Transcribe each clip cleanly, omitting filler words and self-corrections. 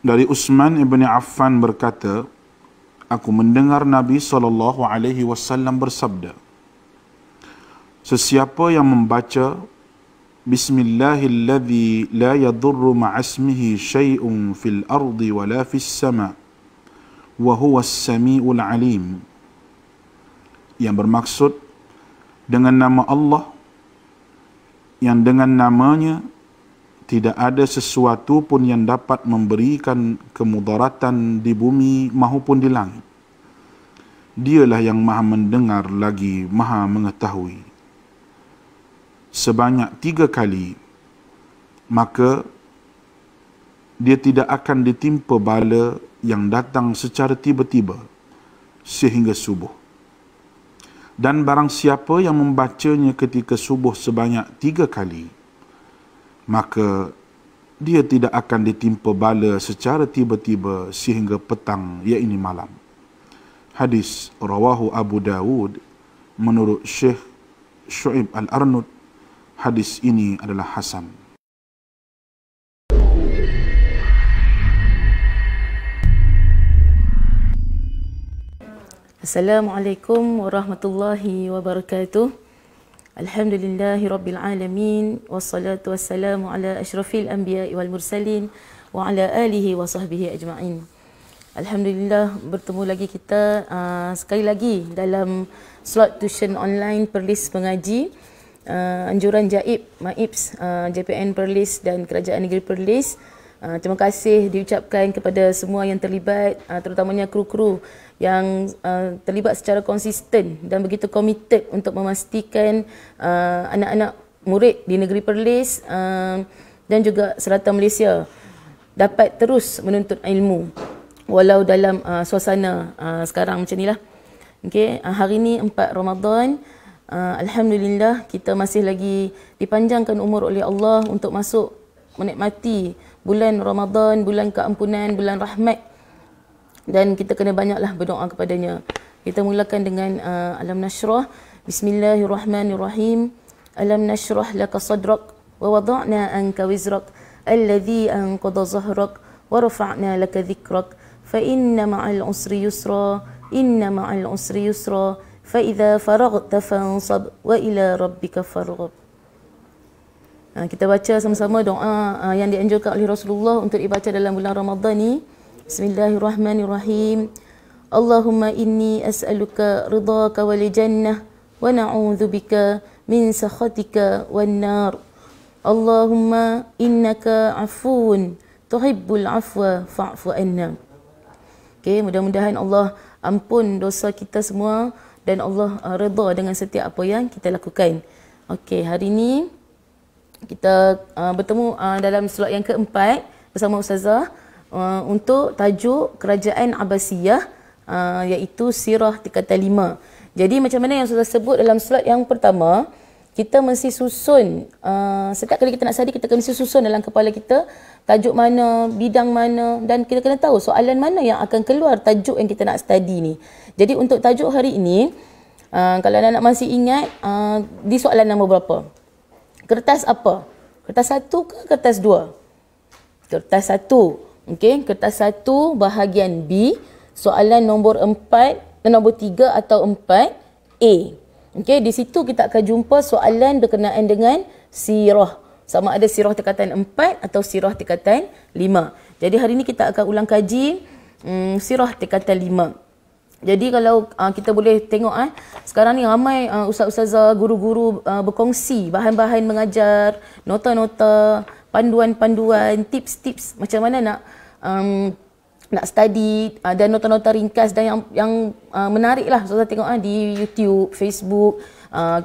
Dari Utsman ibn Affan berkata, aku mendengar Nabi SAW bersabda, sesiapa yang membaca Bismillahilladzi la yadurru ma'asmihi syai'un fil ardi wala fis sama' wa huwas sami'ul alim, yang bermaksud dengan nama Allah yang dengan namanya tidak ada sesuatu pun yang dapat memberikan kemudaratan di bumi maupun di langit. Dialah yang maha mendengar lagi maha mengetahui. Sebanyak 3 kali, maka dia tidak akan ditimpa bala yang datang secara tiba-tiba sehingga subuh. Dan barang siapa yang membacanya ketika subuh sebanyak 3 kali, maka dia tidak akan ditimpa bala secara tiba-tiba sehingga petang, iaitu malam. Hadis rawahu Abu Dawud menurut Syekh Syu'ib Al-Arnud. Hadis ini adalah hasan. Assalamualaikum warahmatullahi wabarakatuh. Alhamdulillahi rabbil alamin, wassalatu wassalamu ala asyrafil anbiya'i wal mursalin wa ala alihi wa sahbihi ajma'in. Alhamdulillah, bertemu lagi kita sekali lagi dalam slot tuition online Perlis Mengaji, anjuran Jaib, MAIPS, JPN Perlis dan Kerajaan Negeri Perlis. Terima kasih diucapkan kepada semua yang terlibat, terutamanya kru-kru yang terlibat secara konsisten dan begitu komited untuk memastikan anak-anak murid di negeri Perlis dan juga serata Malaysia dapat terus menuntut ilmu walau dalam suasana sekarang macam inilah. Okey, hari ini 4 Ramadan. Alhamdulillah, kita masih lagi dipanjangkan umur oleh Allah untuk masuk menikmati bulan Ramadan, bulan keampunan, bulan rahmat. Dan kita kena banyaklah berdoa kepadanya. Kita mulakan dengan Alam Nashrah. Bismillahirrahmanirrahim. Alam nashrah laka sadrak wa wada'na anka wizrak alladhi anqadha zahrak wa rafa'na laka dhikrak fa inna ma'al usri yusra inna ma'al usri yusra fa idza faraghta fansab wa ila rabbika farghab. Kita baca sama-sama doa yang dianjurkan oleh Rasulullah untuk dibaca dalam bulan Ramadan ni. Bismillahirrahmanirrahim. Allahumma inni as'aluka ridhaka wal jannah wa na'udzubika min sakhatika wan nar. Allahumma innaka afuwun tuhibbul afwa fa'fu anna. Okey, mudah-mudahan Allah ampun dosa kita semua dan Allah redha dengan setiap apa yang kita lakukan. Okey, hari ini kita bertemu dalam slot yang keempat bersama Ustazah untuk tajuk Kerajaan Abbasiyah, iaitu Sirah Tingkatan 5. Jadi macam mana yang Ustazah sebut dalam slot yang pertama, kita mesti susun, setiap kali kita nak study, kita mesti susun dalam kepala kita tajuk mana, bidang mana, dan kita kena tahu soalan mana yang akan keluar tajuk yang kita nak study ni. Jadi untuk tajuk hari ini, kalau anak-anak masih ingat, di soalan nombor berapa? Kertas apa? Kertas 1 ke kertas 2? Kertas 1. Okey, kertas 1 bahagian B, soalan nombor 4, nombor 3 atau 4A. Okey, di situ kita akan jumpa soalan berkenaan dengan sirah. Sama ada sirah tingkatan 4 atau sirah tingkatan 5. Jadi hari ini kita akan ulang kaji sirah tingkatan 5. Jadi kalau kita boleh tengok sekarang ni ramai ustaz-ustazah, guru-guru berkongsi bahan-bahan mengajar, nota-nota, panduan-panduan, tips-tips macam mana nak study, dan nota-nota ringkas dan yang menarik lah ustazah tengok di YouTube, Facebook,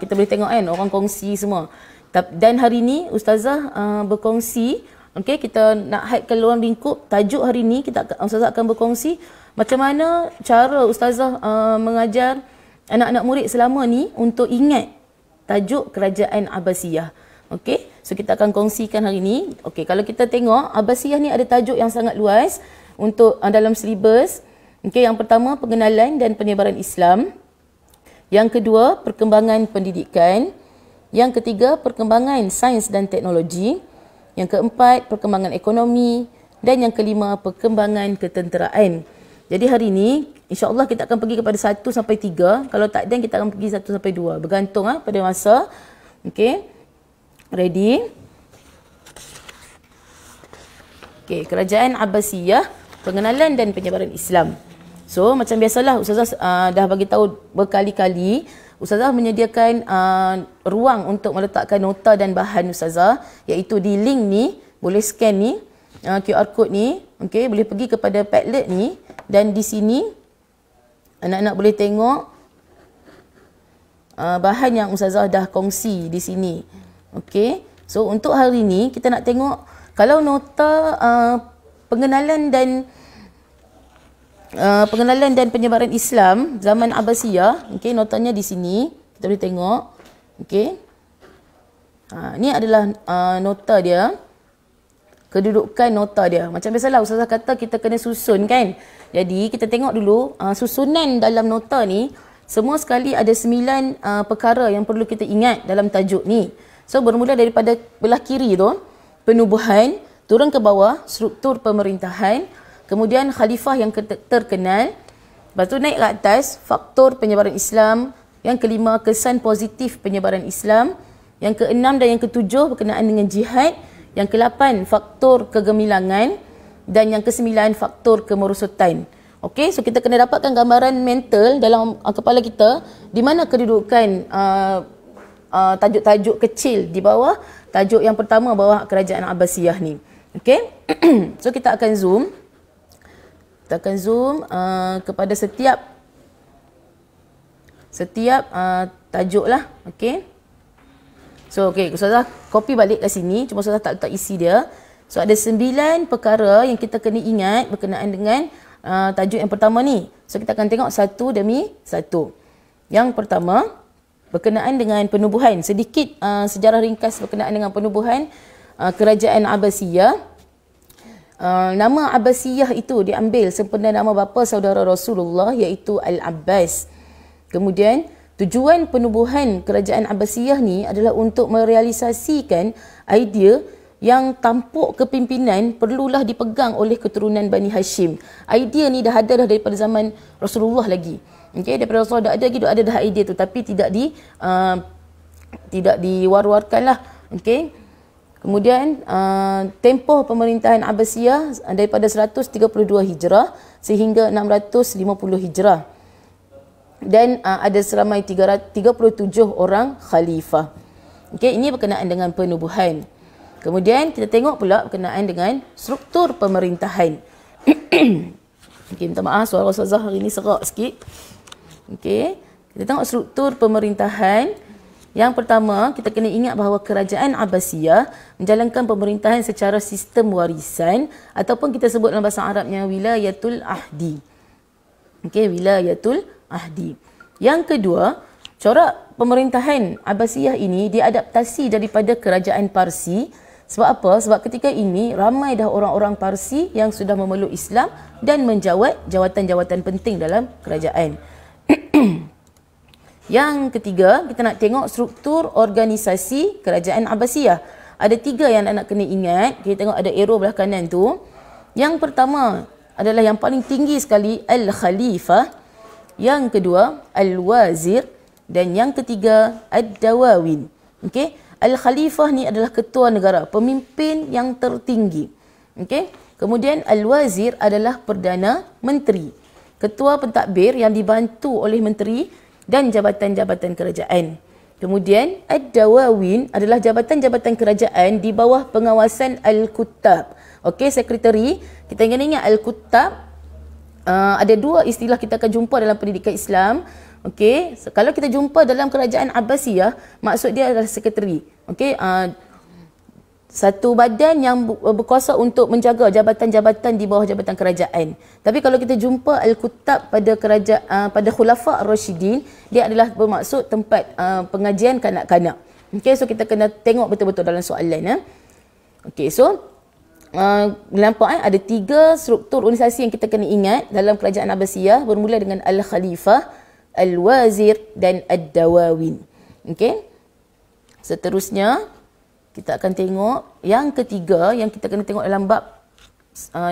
kita boleh tengok kan orang kongsi semua. Dan hari ni ustazah berkongsi, okey, kita nak haidkan luar lingkup tajuk hari ni, ustazah akan berkongsi macam mana cara ustazah mengajar anak-anak murid selama ni untuk ingat tajuk Kerajaan Abbasiyah. Okey, so kita akan kongsikan hari ni. Okey, kalau kita tengok Abbasiyah ni ada tajuk yang sangat luas untuk dalam silibus. Okey, yang pertama pengenalan dan penyebaran Islam. Yang kedua, perkembangan pendidikan. Yang ketiga, perkembangan sains dan teknologi. Yang keempat, perkembangan ekonomi. dan yang kelima perkembangan ketenteraan. Jadi hari ini insya-Allah kita akan pergi kepada 1 sampai 3. Kalau tak ada kita akan pergi 1 sampai 2. Bergantung pada masa. Okey. Ready? Okey, Kerajaan Abbasiyah, pengenalan dan penyebaran Islam. So macam biasalah Ustazah dah bagi tahu berkali-kali, Ustazah menyediakan ruang untuk meletakkan nota dan bahan Ustazah, iaitu di link ni, boleh scan ni, QR code ni, okey, boleh pergi kepada Padlet ni, dan di sini anak-anak boleh tengok bahan yang Ustazah dah kongsi di sini. Okey. So untuk hari ni kita nak tengok kalau nota pengenalan dan penyebaran Islam zaman Abbasiyah, okey, notanya di sini. Kita boleh tengok. Okey. Ni adalah nota dia. Kedudukan nota dia. Macam biasalah Ustazah kata kita kena susun kan. Jadi kita tengok dulu susunan dalam nota ni. Semua sekali ada 9 perkara yang perlu kita ingat dalam tajuk ni. So bermula daripada belah kiri tu, penubuhan, turun ke bawah, struktur pemerintahan, kemudian khalifah yang terkenal, lepas tu naik ke atas, faktor penyebaran Islam, yang kelima kesan positif penyebaran Islam, yang keenam dan yang ketujuh berkenaan dengan jihad, yang ke-8 faktor kegemilangan, dan yang ke-9 faktor kemerosotan. Okey, so kita kena dapatkan gambaran mental dalam kepala kita di mana kedudukan tajuk-tajuk kecil di bawah tajuk yang pertama bawah Kerajaan Abbasiyah ni. Okey. So kita akan zoom. Kita akan zoom kepada setiap tajuk lah. Okey. So okey, Ustazah copy balik ke sini, cuma Ustazah tak letak isi dia. So ada 9 perkara yang kita kena ingat berkenaan dengan tajuk yang pertama ni. So kita akan tengok satu demi satu. Yang pertama berkenaan dengan penubuhan. Sedikit sejarah ringkas berkenaan dengan penubuhan Kerajaan Abbasiyah. Nama Abbasiyah itu diambil sempena nama bapa saudara Rasulullah, iaitu Al-Abbas. Kemudian tujuan penubuhan Kerajaan Abbasiyah ni adalah untuk merealisasikan idea yang tampuk kepimpinan perlulah dipegang oleh keturunan Bani Hashim. Idea ni dah ada dah daripada zaman Rasulullah lagi. Okey, daripada Rasulullah ada dah idea tu, tapi tidak diwar-warkan lah. Okey. Kemudian tempoh pemerintahan Abbasiyah daripada 132 Hijrah sehingga 650 Hijrah. Dan ada seramai 37 orang khalifah. Okey, ini berkenaan dengan penubuhan. Kemudian kita tengok pula berkenaan dengan struktur pemerintahan. Okey, minta maaf suara Ustazah hari ni serak sikit. Okey, kita tengok struktur pemerintahan. Yang pertama, kita kena ingat bahawa Kerajaan Abbasiyah menjalankan pemerintahan secara sistem warisan ataupun kita sebut dalam bahasa Arabnya wilayatul ahdi. Okey, wilayatul ahdi. Yang kedua, corak pemerintahan Abbasiyah ini diadaptasi daripada kerajaan Parsi. Sebab apa? Sebab ketika ini ramai dah orang-orang Parsi yang sudah memeluk Islam dan menjawat jawatan-jawatan penting dalam kerajaan. Yang ketiga, kita nak tengok struktur organisasi Kerajaan Abbasiyah. Ada 3 yang nak kena ingat. Kita tengok ada arrow belah kanan tu. Yang pertama adalah yang paling tinggi sekali, Al-Khalifah. Yang kedua, Al-Wazir. Dan yang ketiga, Ad-Dawawin. Okey, Al-Khalifah ni adalah ketua negara, pemimpin yang tertinggi. Okey, kemudian Al-Wazir adalah Perdana Menteri, ketua pentadbir yang dibantu oleh menteri dan jabatan-jabatan kerajaan. Kemudian Ad-Dawawin adalah jabatan-jabatan kerajaan di bawah pengawasan Al-Kuttab. Okey, sekretari. Kita ingat Al-Kuttab, ada 2 istilah kita akan jumpa dalam pendidikan Islam. Okey, kalau kita jumpa dalam Kerajaan Abbasiyah, maksud dia adalah sekretari. Okey, satu badan yang berkuasa untuk menjaga jabatan-jabatan di bawah jabatan kerajaan. Tapi kalau kita jumpa Al-Kuttab pada Khulafa' Ar-Rasyidin, dia adalah bermaksud tempat pengajian kanak-kanak. Okey, so kita kena tengok betul-betul dalam soalan. Okey, so nampak ada 3 struktur organisasi yang kita kena ingat dalam Kerajaan Abbasiyah, bermula dengan Al-Khalifah, Al-Wazir dan Ad-Dawawin. Okey. Seterusnya kita akan tengok yang ketiga yang kita kena tengok dalam bab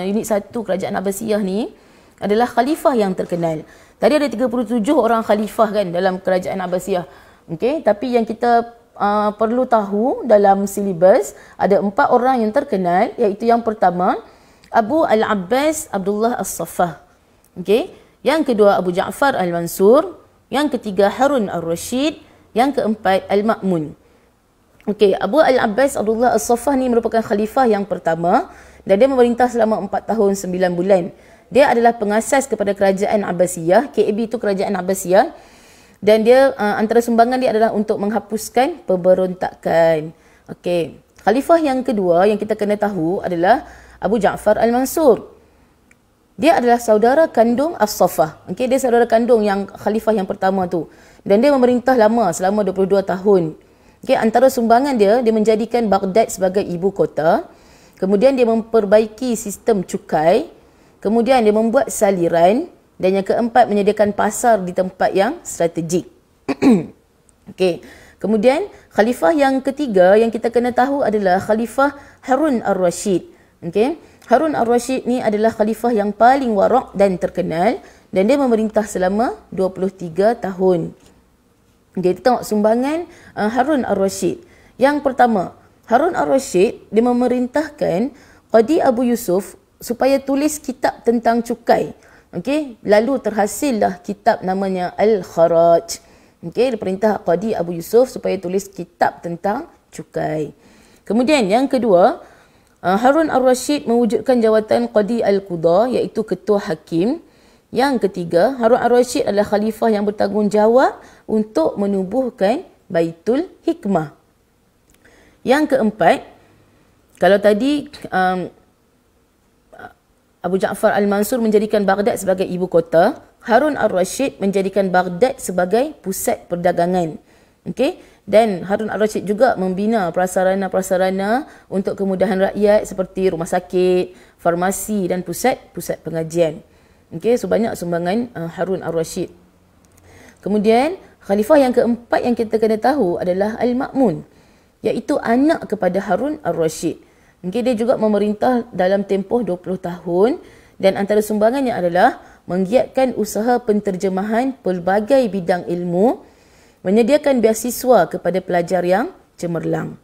unit 1 kerajaan Abbasiyah ni adalah khalifah yang terkenal. Tadi ada 37 orang khalifah kan dalam kerajaan Abbasiyah. Okey, tapi yang kita perlu tahu dalam silibus ada 4 orang yang terkenal, iaitu yang pertama Abu Al-Abbas Abdullah As-Saffah. Okey, yang kedua Abu Ja'far Al-Mansur, yang ketiga Harun Ar-Rashid, yang keempat Al-Ma'mun. Okey, Abu Al-Abbas Abdullah As-Saffah ni merupakan khalifah yang pertama dan dia memerintah selama 4 tahun 9 bulan. Dia adalah pengasas kepada kerajaan Abbasiyah. KB itu kerajaan Abbasiyah. Dan dia antara sumbangan dia adalah untuk menghapuskan pemberontakan. Okey. Khalifah yang kedua yang kita kena tahu adalah Abu Ja'far Al-Mansur. Dia adalah saudara kandung As-Saffah. Okey, dia saudara kandung yang khalifah yang pertama tu. Dan dia memerintah lama selama 22 tahun. Okey, antara sumbangan dia menjadikan Baghdad sebagai ibu kota. Kemudian dia memperbaiki sistem cukai. Kemudian dia membuat saliran. Dan yang keempat, menyediakan pasar di tempat yang strategik. Okey. Kemudian, khalifah yang ketiga yang kita kena tahu adalah Khalifah Harun Ar-Rashid. Okey. Harun Ar-Rashid ni adalah khalifah yang paling warak dan terkenal. Dan dia memerintah selama 23 tahun. Okey, kita tengok sumbangan Harun Ar-Rashid. Yang pertama, Harun Ar-Rashid dia memerintahkan Qadi Abu Yusuf supaya tulis kitab tentang cukai. Okey, lalu terhasillah kitab namanya Al-Kharaj. Okey, diperintah Qadi Abu Yusuf supaya tulis kitab tentang cukai. Kemudian yang kedua, Harun Ar-Rashid mewujudkan jawatan Qadi Al-Qudha, iaitu ketua hakim. Yang ketiga, Harun Ar-Rashid adalah khalifah yang bertanggungjawab untuk menubuhkan Baitul Hikmah. Yang keempat, kalau tadi Abu Ja'far Al-Mansur menjadikan Baghdad sebagai ibu kota, Harun Ar-Rashid menjadikan Baghdad sebagai pusat perdagangan. Okey, dan Harun Ar-Rashid juga membina prasarana-prasarana untuk kemudahan rakyat seperti rumah sakit, farmasi dan pusat-pusat pengajian. Okey, so banyak sumbangan Harun Ar-Rashid. Kemudian khalifah yang keempat yang kita kena tahu adalah Al-Ma'mun, iaitu anak kepada Harun Ar-Rashid. Okay, dia juga memerintah dalam tempoh 20 tahun dan antara sumbangannya adalah menggiatkan usaha penterjemahan pelbagai bidang ilmu, menyediakan beasiswa kepada pelajar yang cemerlang.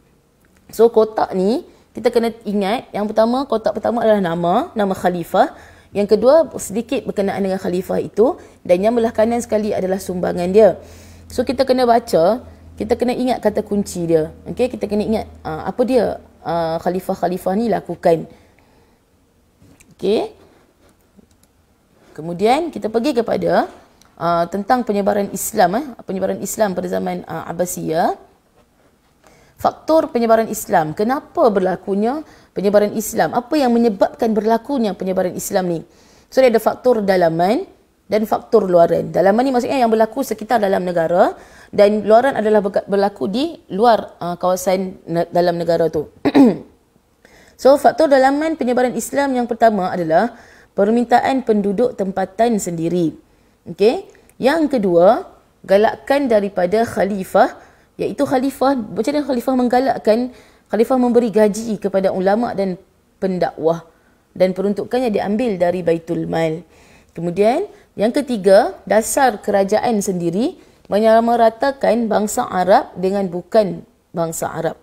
So kotak ni kita kena ingat, yang pertama, kotak pertama adalah nama khalifah. Yang kedua sedikit berkenaan dengan khalifah itu, dan yang belah kanan sekali adalah sumbangan dia. So kita kena baca, kita kena ingat kata kunci dia. Okay, kita kena ingat apa dia khalifah-khalifah ni lakukan. Okey. Kemudian kita pergi kepada tentang penyebaran Islam, penyebaran Islam pada zaman Abbasiyah. Faktor penyebaran Islam. Kenapa berlakunya penyebaran Islam? Apa yang menyebabkan berlakunya penyebaran Islam ni? So dia ada faktor dalaman dan faktor luaran. Dalaman ni maksudnya yang berlaku sekitar dalam negara, dan luaran adalah berlaku di luar kawasan dalam negara tu. So faktor dalaman penyebaran Islam yang pertama adalah permintaan penduduk tempatan sendiri. Okey. Yang kedua, galakkan daripada khalifah, iaitu khalifah, macam mana khalifah menggalakkan? Khalifah memberi gaji kepada ulama dan pendakwah, dan peruntukannya diambil dari Baitul Mal. Kemudian yang ketiga, dasar kerajaan sendiri, menyamaratakan bangsa Arab dengan bukan bangsa Arab.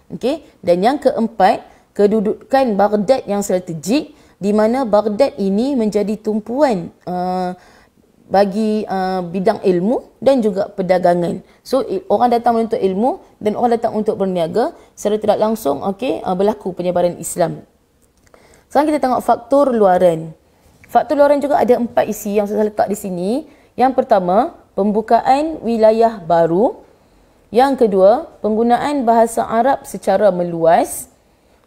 Okey, dan yang keempat, kedudukan Baghdad yang strategik, di mana Baghdad ini menjadi tumpuan bagi bidang ilmu dan juga perdagangan. So orang datang menuntut ilmu dan orang datang untuk berniaga, secara tidak langsung berlaku penyebaran Islam. Sekarang kita tengok faktor luaran. Faktor luaran juga ada 4 isi yang saya letak di sini. Yang pertama, pembukaan wilayah baru. Yang kedua, penggunaan bahasa Arab secara meluas.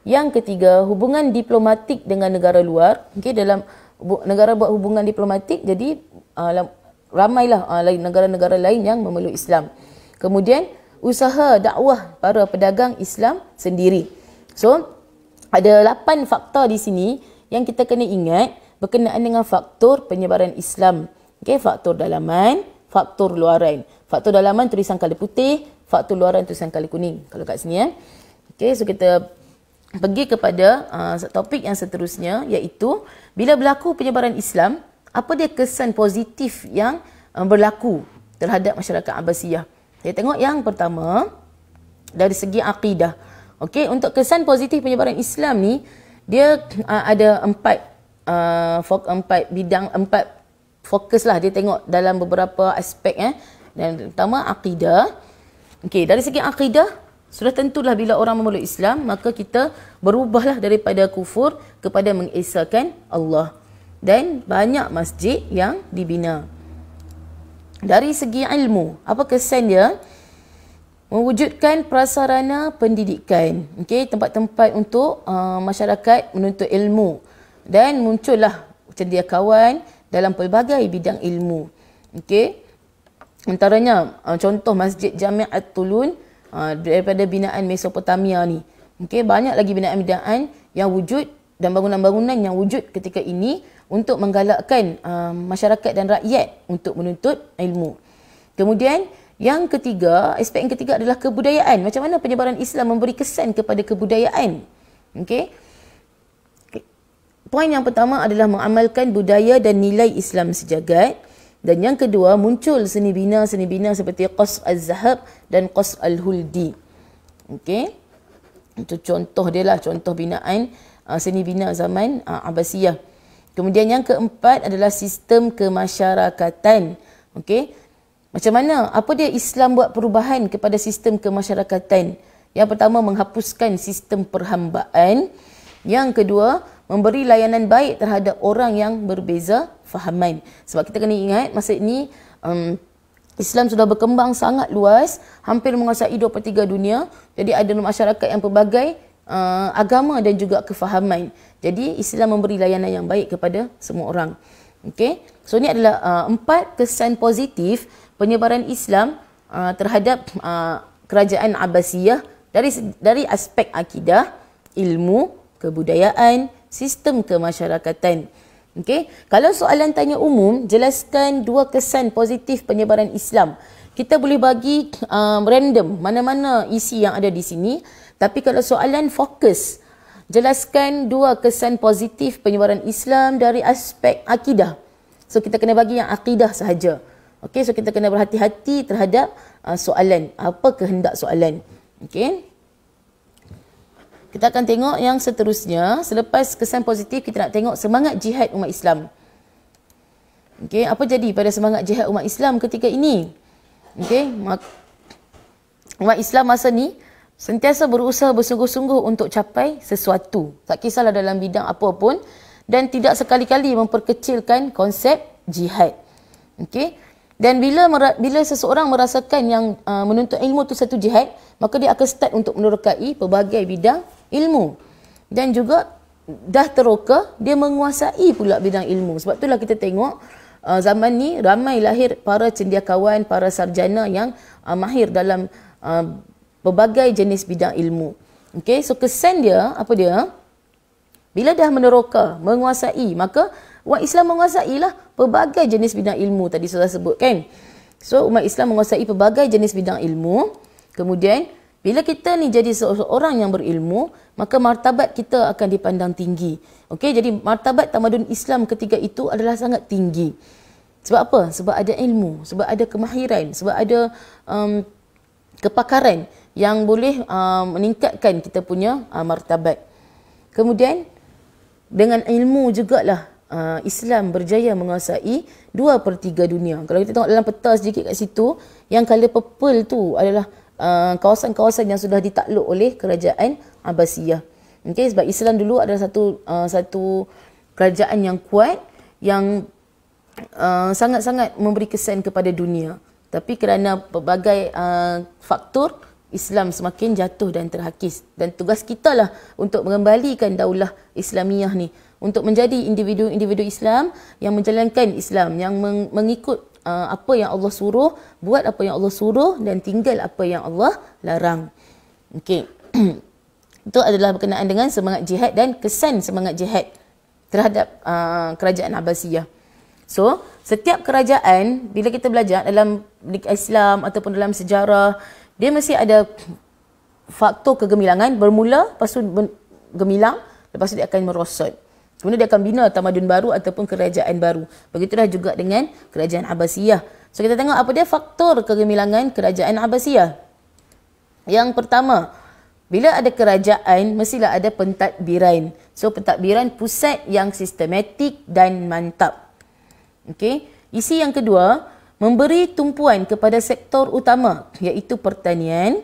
Yang ketiga, hubungan diplomatik dengan negara luar. Okey, dalam negara buat hubungan diplomatik, jadi ramailah negara-negara lain yang memeluk Islam. Kemudian, usaha dakwah para pedagang Islam sendiri. So, ada 8 faktor di sini yang kita kena ingat berkenaan dengan faktor penyebaran Islam. Okey, faktor dalaman, faktor luaran. Faktor dalaman tulisan kala putih, faktor luaran tulisan kala kuning. Kalau kat sini Okey, so kita pergi kepada topik yang seterusnya, iaitu bila berlaku penyebaran Islam, apa dia kesan positif yang berlaku terhadap masyarakat Abbasiyah. Kita tengok yang pertama dari segi akidah. Okey, untuk kesan positif penyebaran Islam ni, dia ada empat fokus lah. Dia tengok dalam beberapa aspek. Dan pertama akidah. Okey, dari segi akidah, sudah tentulah bila orang memeluk Islam, maka kita berubahlah daripada kufur kepada mengesahkan Allah. Dan banyak masjid yang dibina. Dari segi ilmu, apa kesan dia? Mewujudkan prasarana pendidikan, tempat-tempat untuk masyarakat menuntut ilmu, dan muncullah cendekiawan dalam pelbagai bidang ilmu. Antaranya contoh Masjid Jami' At-Tulun daripada binaan Mesopotamia ni. Banyak lagi binaan-binaan yang wujud dan bangunan-bangunan yang wujud ketika ini untuk menggalakkan masyarakat dan rakyat untuk menuntut ilmu. Kemudian yang ketiga, aspek yang ketiga adalah kebudayaan. Macam mana penyebaran Islam memberi kesan kepada kebudayaan. Poin yang pertama adalah mengamalkan budaya dan nilai Islam sejagat. Dan yang kedua, muncul seni bina seperti Qasr Al-Zahab dan Qasr Al-Huldi. Itu contoh dia lah, contoh binaan seni bina zaman Abbasiyah. Kemudian yang keempat adalah sistem kemasyarakatan. Macam mana? Apa dia Islam buat perubahan kepada sistem kemasyarakatan? Yang pertama, menghapuskan sistem perhambaan. Yang kedua, memberi layanan baik terhadap orang yang berbeza fahaman. Sebab kita kena ingat, masa ini Islam sudah berkembang sangat luas, hampir menguasai 2/3 dunia. Jadi ada masyarakat yang pelbagai agama dan juga kefahaman. Jadi Islam memberi layanan yang baik kepada semua orang. So ini adalah 4 kesan positif penyebaran Islam terhadap kerajaan Abbasiyah dari aspek akidah, ilmu, kebudayaan, sistem kemasyarakatan. Kalau soalan tanya umum, jelaskan 2 kesan positif penyebaran Islam. Kita boleh bagi random mana-mana isi yang ada di sini. Tapi kalau soalan fokus, jelaskan 2 kesan positif penyebaran Islam dari aspek akidah. So kita kena bagi yang akidah sahaja. So kita kena berhati-hati terhadap soalan. Apa kehendak soalan. Kita akan tengok yang seterusnya. Selepas kesan positif, kita nak tengok semangat jihad umat Islam. Apa jadi pada semangat jihad umat Islam ketika ini? Umat Islam masa ni sentiasa berusaha bersungguh-sungguh untuk capai sesuatu. Tak kisahlah dalam bidang apa pun. Dan tidak sekali-kali memperkecilkan konsep jihad. Dan bila seseorang merasakan yang menuntut ilmu itu satu jihad, maka dia akan start untuk menerokai pelbagai bidang ilmu. Dan juga dah teroka, dia menguasai pula bidang ilmu. Sebab itulah kita tengok zaman ni ramai lahir para cendekiawan, para sarjana yang mahir dalam pelbagai jenis bidang ilmu. So kesan dia, apa dia? Bila dah meneroka, menguasai, maka umat Islam menguasailah pelbagai jenis bidang ilmu tadi saya sebutkan. So umat Islam menguasai pelbagai jenis bidang ilmu. Kemudian bila kita ni jadi seorang yang berilmu, maka martabat kita akan dipandang tinggi. Jadi martabat tamadun Islam ketika itu adalah sangat tinggi. Sebab apa? Sebab ada ilmu, sebab ada kemahiran, sebab ada kepakaran yang boleh meningkatkan kita punya martabat. Kemudian dengan ilmu jugalah Islam berjaya menguasai 2/3 dunia. Kalau kita tengok dalam peta sedikit kat situ, yang colour purple tu adalah kawasan-kawasan yang sudah ditakluk oleh kerajaan Abbasiyah. Sebab Islam dulu adalah satu kerajaan yang kuat, yang sangat-sangat memberi kesan kepada dunia. Tapi kerana pelbagai faktor, Islam semakin jatuh dan terhakis. Dan tugas kita lah untuk mengembalikan daulah Islamiyah ni, untuk menjadi individu-individu Islam yang menjalankan Islam, yang mengikut apa yang Allah suruh, buat apa yang Allah suruh dan tinggal apa yang Allah larang. Itu adalah berkenaan dengan semangat jihad dan kesan semangat jihad terhadap kerajaan Abbasiyah. So, setiap kerajaan, bila kita belajar dalam Islam ataupun dalam sejarah, dia mesti ada faktor kegemilangan bermula, lepas tu gemilang, lepas tu dia akan merosot. Kemudian dia akan bina tamadun baru ataupun kerajaan baru. Begitulah juga dengan kerajaan Abbasiyah. So kita tengok apa dia faktor kegemilangan kerajaan Abbasiyah. Yang pertama, bila ada kerajaan, mestilah ada pentadbiran. So pentadbiran pusat yang sistematik dan mantap. Okey. Isi yang kedua, memberi tumpuan kepada sektor utama, iaitu pertanian,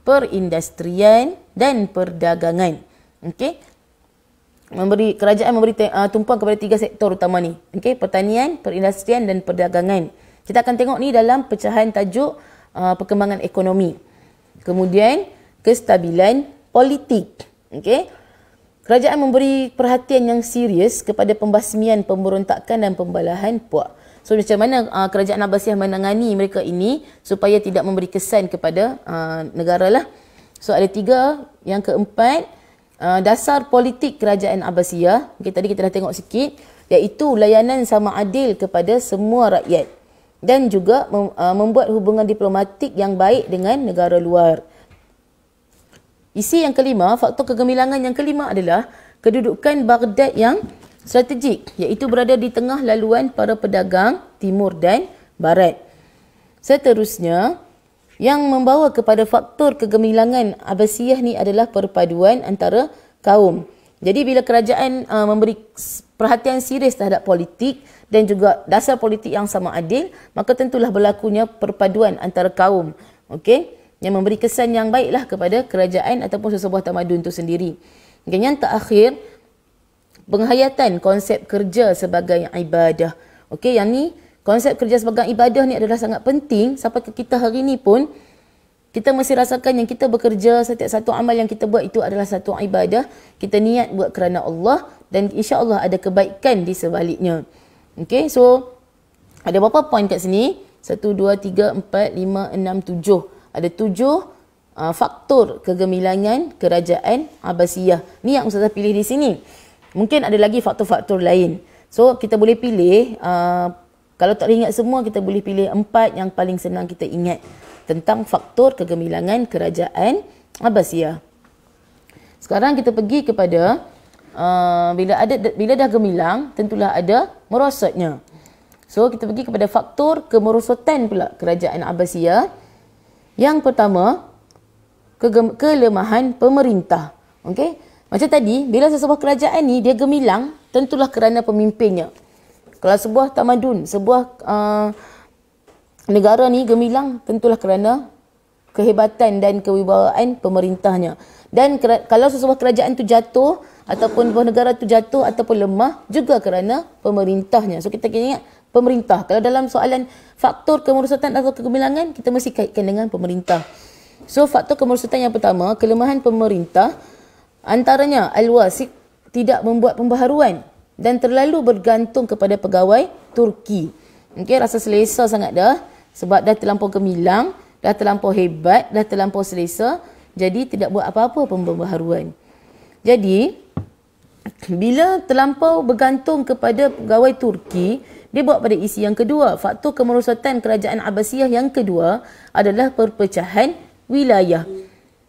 perindustrian dan perdagangan. Okey. Kerajaan memberi tumpuan kepada 3 sektor utama ni. Okey, pertanian, perindustrian dan perdagangan. Kita akan tengok ni dalam pecahan tajuk perkembangan ekonomi. Kemudian kestabilan politik. Okey. Kerajaan memberi perhatian yang serius kepada pembasmian pemberontakan dan pembalahan puak. So macam mana kerajaan Abbasiyah menangani mereka ini supaya tidak memberi kesan kepada negara lah. So ada 3. Yang keempat, dasar politik kerajaan Abbasiyah. Okay, tadi kita dah tengok sikit, iaitu layanan sama adil kepada semua rakyat dan juga membuat hubungan diplomatik yang baik dengan negara luar. Isi yang kelima, faktor kegemilangan yang kelima adalah kedudukan Baghdad yang strategik, iaitu berada di tengah laluan para pedagang timur dan barat. Seterusnya, yang membawa kepada faktor kegemilangan Abbasiyah ni adalah perpaduan antara kaum. Jadi bila kerajaan memberi perhatian serius terhadap politik dan juga dasar politik yang sama adil, maka tentulah berlakunya perpaduan antara kaum. Okey, yang memberi kesan yang baiklah kepada kerajaan ataupun sesebuah tamadun itu sendiri. Okay, yang terakhir, penghayatan konsep kerja sebagai ibadah. Okey, yang ni konsep kerja sebagai ibadah ni adalah sangat penting sampai ke kita hari ni pun kita mesti rasakan yang kita bekerja, setiap satu amal yang kita buat itu adalah satu ibadah. Kita niat buat kerana Allah dan insya-Allah ada kebaikan di sebaliknya. Okey, so ada berapa poin kat sini? 1 2 3 4 5 6 7. Ada 7 faktor kegemilangan kerajaan Abbasiyah. Ni yang Ustazah pilih di sini. Mungkin ada lagi faktor-faktor lain. So kita boleh pilih, kalau tak ingat semua, kita boleh pilih 4 yang paling senang kita ingat tentang faktor kegemilangan kerajaan Abbasiyah. Sekarang kita pergi kepada bila dah gemilang, tentulah ada merosotnya. So kita pergi kepada faktor kemerosotan pula kerajaan Abbasiyah. Yang pertama, kelemahan pemerintah. Okey, macam tadi, bila sesebuah kerajaan ni dia gemilang, tentulah kerana pemimpinnya. Kalau sebuah tamadun, sebuah negara ni gemilang, tentulah kerana kehebatan dan kewibawaan pemerintahnya. Dan kalau sesebuah kerajaan tu jatuh ataupun sebuah negara tu jatuh ataupun lemah, juga kerana pemerintahnya. So kita kena ingat pemerintah. Kalau dalam soalan faktor kemerosotan atau kegemilangan, kita mesti kaitkan dengan pemerintah. So faktor kemerosotan yang pertama, kelemahan pemerintah, antaranya al-wasik, tidak membuat pembaharuan dan terlalu bergantung kepada pegawai Turki. Okey, rasa selesa sangat dah sebab dah terlampau gemilang, dah terlampau hebat, dah terlampau selesa, jadi tidak buat apa-apa pembaharuan. Jadi bila terlampau bergantung kepada pegawai Turki, dia buat pada isi yang kedua. Faktor kemerosotan kerajaan Abbasiyah yang kedua adalah perpecahan wilayah.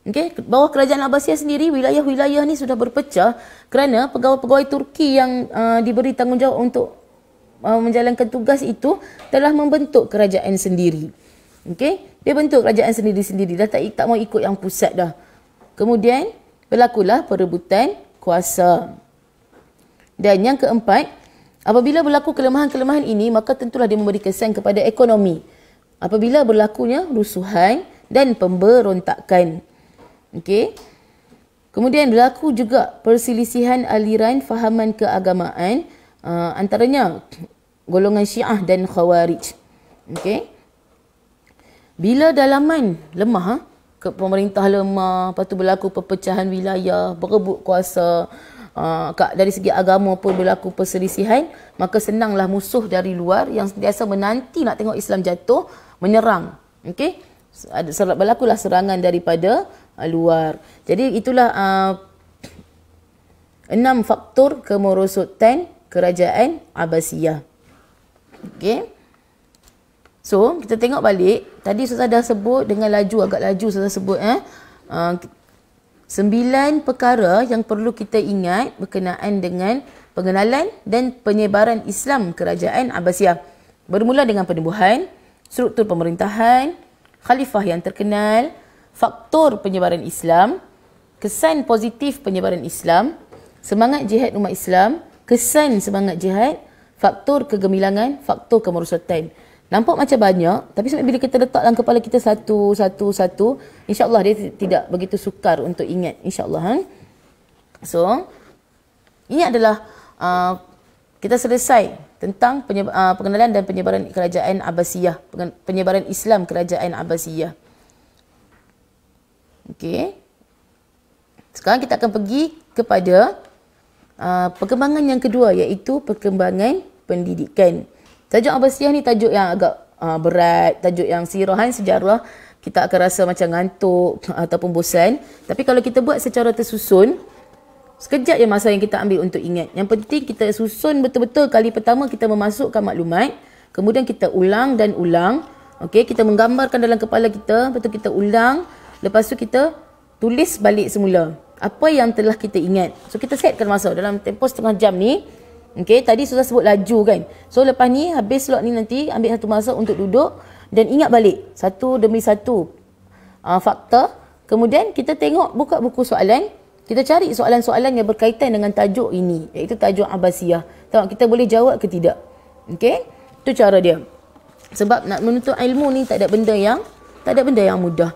Okey, bawah kerajaan Abbasiyah sendiri, wilayah-wilayah ni sudah berpecah kerana pegawai-pegawai Turki yang diberi tanggungjawab untuk menjalankan tugas itu telah membentuk kerajaan sendiri. Okey, dia bentuk kerajaan sendiri-sendiri, dah tak mau ikut yang pusat dah. Kemudian berlakulah perebutan kuasa. Dan yang keempat, apabila berlaku kelemahan-kelemahan ini, maka tentulah dia memberi kesan kepada ekonomi. Apabila berlakunya rusuhan dan pemberontakan. Okey. Kemudian berlaku juga perselisihan aliran fahaman keagamaan, antaranya golongan Syiah dan Khawarij. Okey. Bila dalaman lemah, pemerintah lemah, lepas tu berlaku perpecahan wilayah, berebut kuasa, dari segi agama pun berlaku perselisihan, maka senanglah musuh dari luar yang sentiasa menanti nak tengok Islam jatuh menyerang. Okey, berlakulah serangan daripada luar. Jadi itulah 6 faktor kemerosotan kerajaan Abbasiyah. Okey, so kita tengok balik. Tadi Ustazah dah sebut dengan laju, agak laju Ustazah sebut 9 perkara yang perlu kita ingat berkenaan dengan pengenalan dan penyebaran Islam Kerajaan Abbasiyah. Bermula dengan penubuhan, struktur pemerintahan, khalifah yang terkenal, faktor penyebaran Islam, kesan positif penyebaran Islam, semangat jihad umat Islam, kesan semangat jihad, faktor kegemilangan, faktor kemerosotan. Nampak macam banyak, tapi bila kita letak dalam kepala kita satu, insya-Allah dia tidak begitu sukar untuk ingat, insya-Allah. So, ini adalah kita selesai tentang pengenalan dan penyebaran kerajaan Abbasiyah, penyebaran Islam kerajaan Abbasiyah. Okey. Sekarang kita akan pergi kepada perkembangan yang kedua, iaitu perkembangan pendidikan. Tajuk Abbasiyah ni tajuk yang agak berat, tajuk yang sirahan sejarah, kita akan rasa macam ngantuk ataupun bosan. Tapi kalau kita buat secara tersusun, sekejap je masa yang kita ambil untuk ingat. Yang penting kita susun betul-betul. Kali pertama kita memasukkan maklumat, kemudian kita ulang dan ulang. Okey, kita menggambarkan dalam kepala kita, betul kita ulang, lepas tu kita tulis balik semula apa yang telah kita ingat. So kita setkan masa dalam tempoh setengah jam ni. Okey, tadi sudah sebut laju kan. So lepas ni, habis slot ni nanti ambil satu masa untuk duduk dan ingat balik satu demi satu fakta. Kemudian kita tengok, buka buku soalan, kita cari soalan-soalan yang berkaitan dengan tajuk ini, iaitu tajuk Abbasiyah. Tengok kita boleh jawab ke tidak. Okey, itu cara dia. Sebab nak menuntut ilmu ni tak ada benda yang mudah.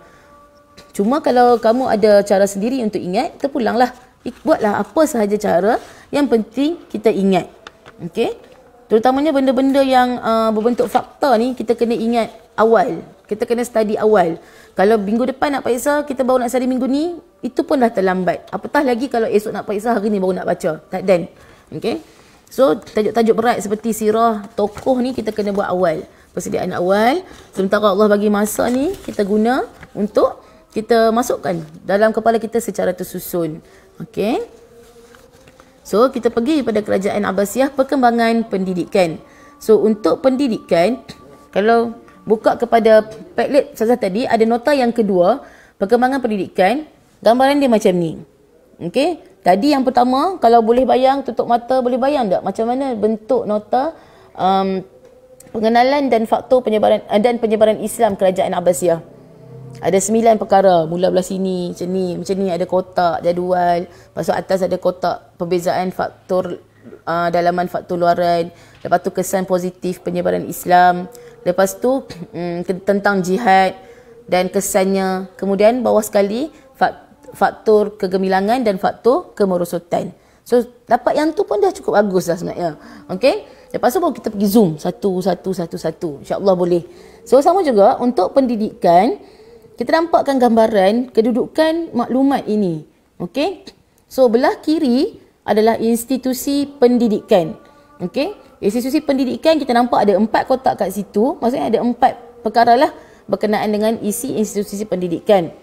Cuma kalau kamu ada cara sendiri untuk ingat, terpulanglah. Buatlah apa sahaja cara, yang penting kita ingat. Okey? Terutamanya benda-benda yang berbentuk fakta ni, kita kena ingat awal. Kita kena study awal. Kalau minggu depan nak periksa, kita baru nak study minggu ni, itu pun dah terlambat. Apatah lagi kalau esok nak periksa, hari ni baru nak baca. Tak dan. Okey? So, tajuk-tajuk berat seperti sirah tokoh ni kita kena buat awal. Persediaan awal. Sementara Allah bagi masa ni, kita guna untuk kita masukkan dalam kepala kita secara tersusun. Okey. So, kita pergi pada kerajaan Abbasiyah, perkembangan pendidikan. So, untuk pendidikan, kalau buka kepada Padlet Ustazah tadi, ada nota yang kedua, perkembangan pendidikan, gambaran dia macam ni. Okey. Tadi yang pertama, kalau boleh bayang, tutup mata, boleh bayang tak macam mana bentuk nota pengenalan dan faktor penyebaran Islam kerajaan Abbasiyah. Ada 9 perkara, mula belah sini, macam ni ada kotak, jadual. Lepas tu atas ada kotak perbezaan faktor dalaman, faktor luaran. Lepas tu kesan positif penyebaran Islam. Lepas tu tentang jihad dan kesannya. Kemudian bawah sekali faktor kegemilangan dan faktor kemerosotan. So dapat yang tu pun dah cukup bagus dah sebenarnya. Okey. Lepas tu baru kita pergi zoom satu. InsyaAllah boleh. So sama juga untuk pendidikan, kita nampakkan gambaran kedudukan maklumat ini. Okey. So belah kiri adalah institusi pendidikan. Okey. Institusi pendidikan kita nampak ada 4 kotak kat situ. Maksudnya ada 4 perkara lah berkenaan dengan isi institusi pendidikan.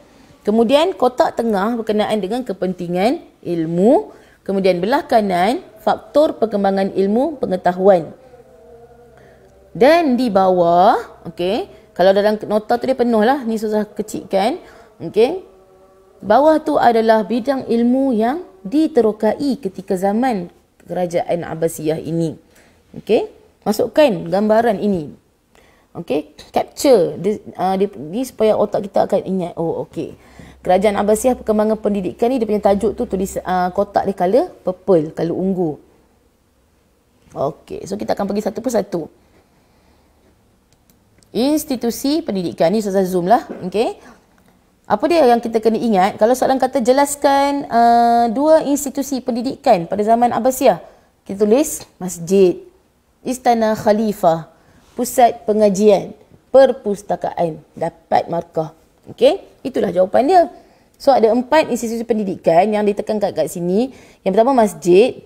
Kemudian kotak tengah berkenaan dengan kepentingan ilmu. Kemudian belah kanan faktor perkembangan ilmu pengetahuan. Dan di bawah, okey, kalau dalam nota tu dia penuh lah, ni susah kecilkan. Okey. Bawah tu adalah bidang ilmu yang diterokai ketika zaman kerajaan Abbasiyah ini. Okey. Masukkan gambaran ini. Okey. Capture ni supaya otak kita akan ingat. Oh, okey. Kerajaan Abbasiyah perkembangan pendidikan ni, dia punya tajuk tu tulis kotak dia color purple, color ungu. Okey. So kita akan pergi satu persatu. Institusi pendidikan ni saya zoom lah. Okey. Apa dia yang kita kena ingat? Kalau soalan kata jelaskan 2 institusi pendidikan pada zaman Abbasiyah, kita tulis masjid, istana khalifah, pusat pengajian, perpustakaan. Dapat markah. Okey. Itulah jawapan dia. So ada 4 institusi pendidikan yang ditekankan kat sini. Yang pertama masjid,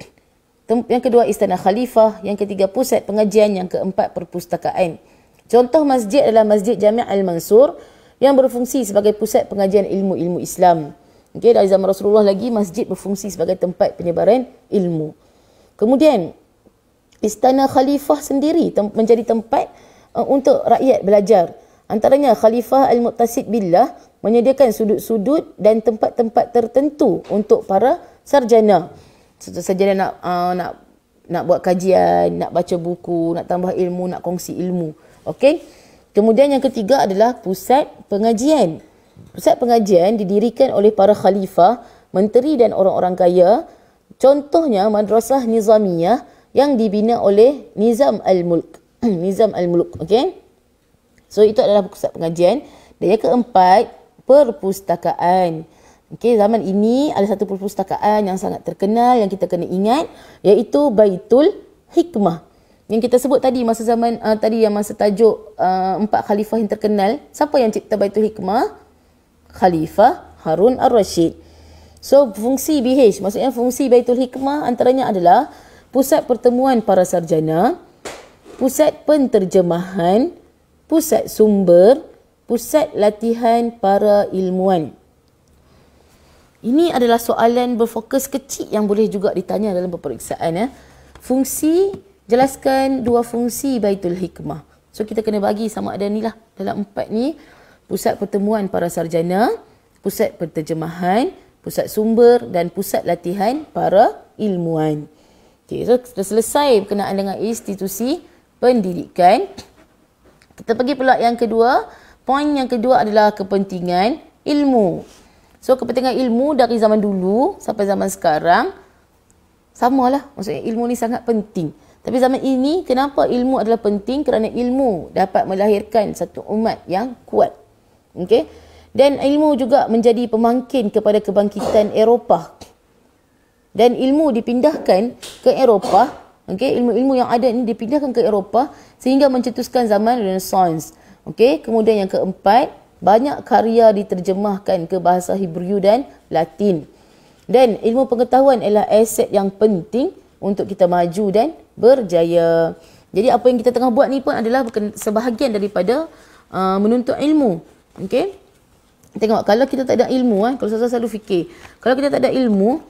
yang kedua istana khalifah, yang ketiga pusat pengajian, yang keempat perpustakaan. Contoh masjid adalah Masjid Jami' Al-Mansur yang berfungsi sebagai pusat pengajian ilmu-ilmu Islam. Okey, dari zaman Rasulullah lagi masjid berfungsi sebagai tempat penyebaran ilmu. Kemudian istana khalifah sendiri menjadi tempat untuk rakyat belajar. Antaranya Khalifah Al-Muqtasid Billah menyediakan sudut-sudut dan tempat-tempat tertentu untuk para sarjana. Sarjana nak buat kajian, nak baca buku, nak tambah ilmu, nak kongsi ilmu. Okey. Kemudian yang ketiga adalah pusat pengajian. Pusat pengajian didirikan oleh para khalifah, menteri dan orang-orang kaya. Contohnya Madrasah Nizamiyah yang dibina oleh Nizam Al-Mulk. Nizam Al-Mulk, okey. So itu adalah pusat pengajian. Dan yang keempat, perpustakaan. Okey, zaman ini ada satu perpustakaan yang sangat terkenal yang kita kena ingat, iaitu Baitul Hikmah. Yang kita sebut tadi masa zaman masa tajuk 4 khalifah yang terkenal. Siapa yang cipta Baitul Hikmah? Khalifah Harun Ar-Rashid. So fungsi BH, maksudnya fungsi Baitul Hikmah antaranya adalah pusat pertemuan para sarjana, pusat penterjemahan, pusat sumber, pusat latihan para ilmuwan. Ini adalah soalan berfokus kecil yang boleh juga ditanya dalam peperiksaan. Fungsi, jelaskan 2 fungsi Baitul Hikmah. So kita kena bagi sama ada ni lah. Dalam 4 ni, pusat pertemuan para sarjana, pusat penterjemahan, pusat sumber dan pusat latihan para ilmuwan. Okay, so sudah selesai berkenaan dengan institusi pendidikan. Kita pergi pula yang kedua. Poin yang kedua adalah kepentingan ilmu. So kepentingan ilmu dari zaman dulu sampai zaman sekarang samalah. Maksudnya ilmu ni sangat penting. Tapi zaman ini kenapa ilmu adalah penting? Kerana ilmu dapat melahirkan satu umat yang kuat. Okey. Dan ilmu juga menjadi pemangkin kepada kebangkitan Eropah. Dan ilmu dipindahkan ke Eropah. Okey, ilmu-ilmu yang ada ini dipindahkan ke Eropah sehingga mencetuskan zaman Renaissance. Okey, kemudian yang keempat, banyak karya diterjemahkan ke bahasa Hebrew dan Latin. Dan ilmu pengetahuan adalah aset yang penting untuk kita maju dan berjaya. Jadi apa yang kita tengah buat ni pun adalah sebahagian daripada menuntut ilmu. Okey. Tengok, kalau kita tak ada ilmu, kalau saya selalu fikir, kalau kita tak ada ilmu,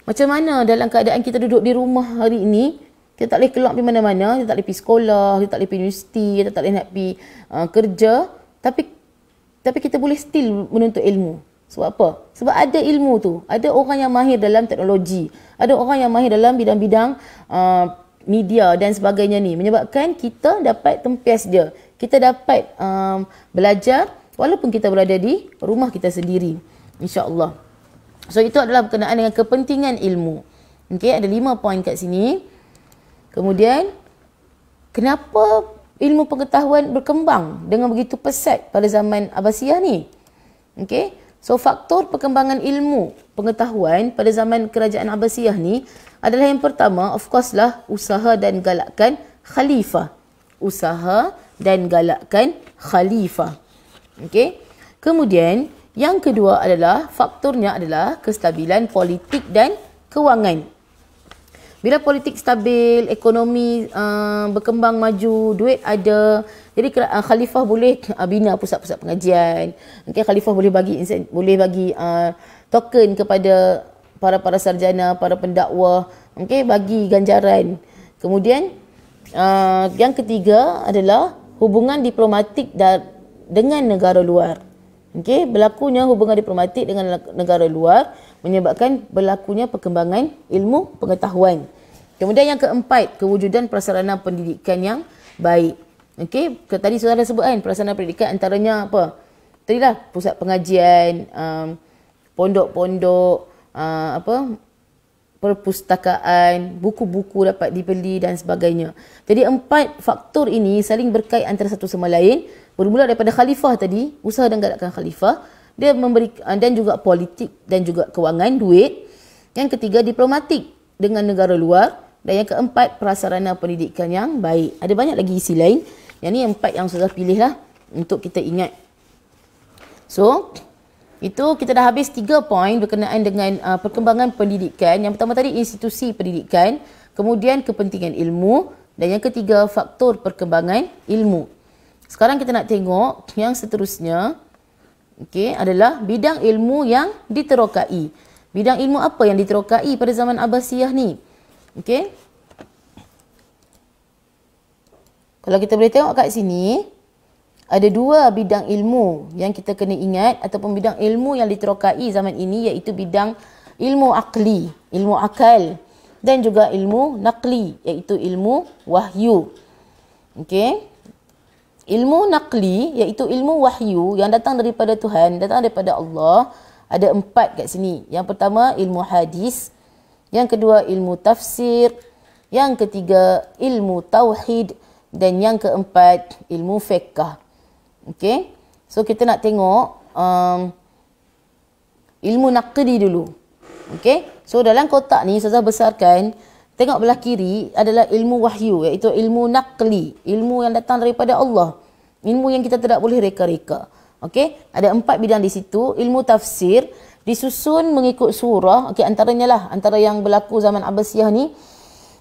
macam mana dalam keadaan kita duduk di rumah hari ini, kita tak boleh keluar pergi mana-mana, kita tak boleh pergi sekolah, kita tak boleh pergi universiti, kita tak boleh nak pergi kerja, tapi kita boleh still menuntut ilmu. Sebab apa? Sebab ada ilmu tu. Ada orang yang mahir dalam teknologi, ada orang yang mahir dalam bidang-bidang media dan sebagainya ni, menyebabkan kita dapat tempias dia. Kita dapat belajar walaupun kita berada di rumah kita sendiri, insya-Allah. So itu adalah berkenaan dengan kepentingan ilmu. Okey, ada 5 poin kat sini. Kemudian, kenapa ilmu pengetahuan berkembang dengan begitu pesat pada zaman Abbasiyah ni? Okey, so faktor perkembangan ilmu pengetahuan pada zaman kerajaan Abbasiyah ni adalah yang pertama, of course lah, usaha dan galakkan khalifah. Usaha dan galakkan khalifah. Okey, kemudian yang kedua adalah faktornya adalah kestabilan politik dan kewangan. Bila politik stabil, ekonomi berkembang maju, duit ada, jadi khalifah boleh bina pusat-pusat pengajian. Okay, khalifah boleh bagi token kepada para sarjana, para pendakwah, okay, bagi ganjaran. Kemudian yang ketiga adalah hubungan diplomatik dengan negara luar. Okay, berlakunya hubungan diplomatik dengan negara luar menyebabkan berlakunya perkembangan ilmu pengetahuan. Kemudian yang keempat, kewujudan prasarana pendidikan yang baik. Okey, tadi sudah ada sebut kan, prasarana pendidikan antaranya apa? Tadilah pusat pengajian, pondok-pondok, perpustakaan, buku-buku dapat dibeli dan sebagainya. Jadi 4 faktor ini saling berkait antara satu sama lain. Bermula daripada khalifah tadi, usaha dan galakkan khalifah, dia memberi, dan juga politik dan juga kewangan, duit. Yang ketiga, diplomatik dengan negara luar. Dan yang keempat, prasarana pendidikan yang baik. Ada banyak lagi isi lain. Yang ni 4 yang sudah pilih lah untuk kita ingat. So, itu kita dah habis 3 poin berkenaan dengan perkembangan pendidikan. Yang pertama tadi institusi pendidikan, kemudian kepentingan ilmu, dan yang ketiga faktor perkembangan ilmu. Sekarang kita nak tengok yang seterusnya, okey, adalah bidang ilmu yang diterokai. Bidang ilmu apa yang diterokai pada zaman Abbasiyah ni? Okey. Kalau kita boleh tengok kat sini, ada dua bidang ilmu yang kita kena ingat ataupun bidang ilmu yang diterokai zaman ini, iaitu bidang ilmu akli, ilmu akal, dan juga ilmu naqli, iaitu ilmu wahyu. Okey. Ilmu naqli iaitu ilmu wahyu yang datang daripada Tuhan, datang daripada Allah. Ada 4 kat sini. Yang pertama ilmu hadis, yang kedua ilmu tafsir, yang ketiga ilmu tauhid, dan yang keempat ilmu fiqh. Okey. So kita nak tengok ilmu naqli dulu. Okey. So dalam kotak ni Ustazah besarkan, tengok belah kiri adalah ilmu wahyu, iaitu ilmu naqli, ilmu yang datang daripada Allah. Ilmu yang kita tidak boleh reka-reka. Okey, ada 4 bidang di situ. Ilmu tafsir disusun mengikut surah. Okey, antaranya lah, antara yang berlaku zaman Abbasiyah ni,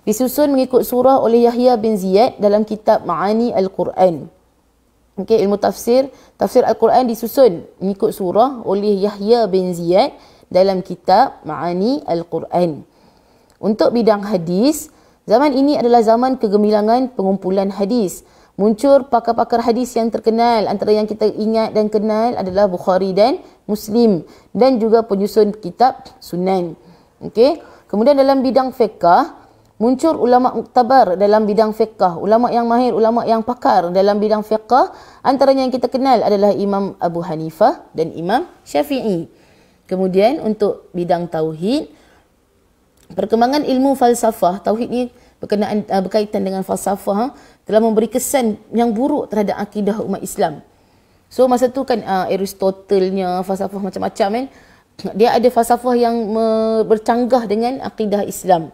disusun mengikut surah oleh Yahya bin Ziyad dalam kitab Ma'ani Al-Quran. Okey, ilmu tafsir, tafsir Al-Quran disusun mengikut surah oleh Yahya bin Ziyad dalam kitab Ma'ani Al-Quran. Untuk bidang hadis, zaman ini adalah zaman kegemilangan pengumpulan hadis. Muncul pakar-pakar hadis yang terkenal. Antara yang kita ingat dan kenal adalah Bukhari dan Muslim, dan juga penyusun kitab Sunan. Okey. Kemudian dalam bidang fiqh, muncul ulama muktabar dalam bidang fiqh, ulama yang mahir, ulama yang pakar dalam bidang fiqh. Antaranya yang kita kenal adalah Imam Abu Hanifah dan Imam Syafi'i. Kemudian untuk bidang tauhid, perkembangan ilmu falsafah, tauhid ni berkaitan dengan falsafah, telah memberi kesan yang buruk terhadap akidah umat Islam. So masa tu kan Aristotelnya, falsafah macam-macam kan, dia ada falsafah yang bercanggah dengan akidah Islam.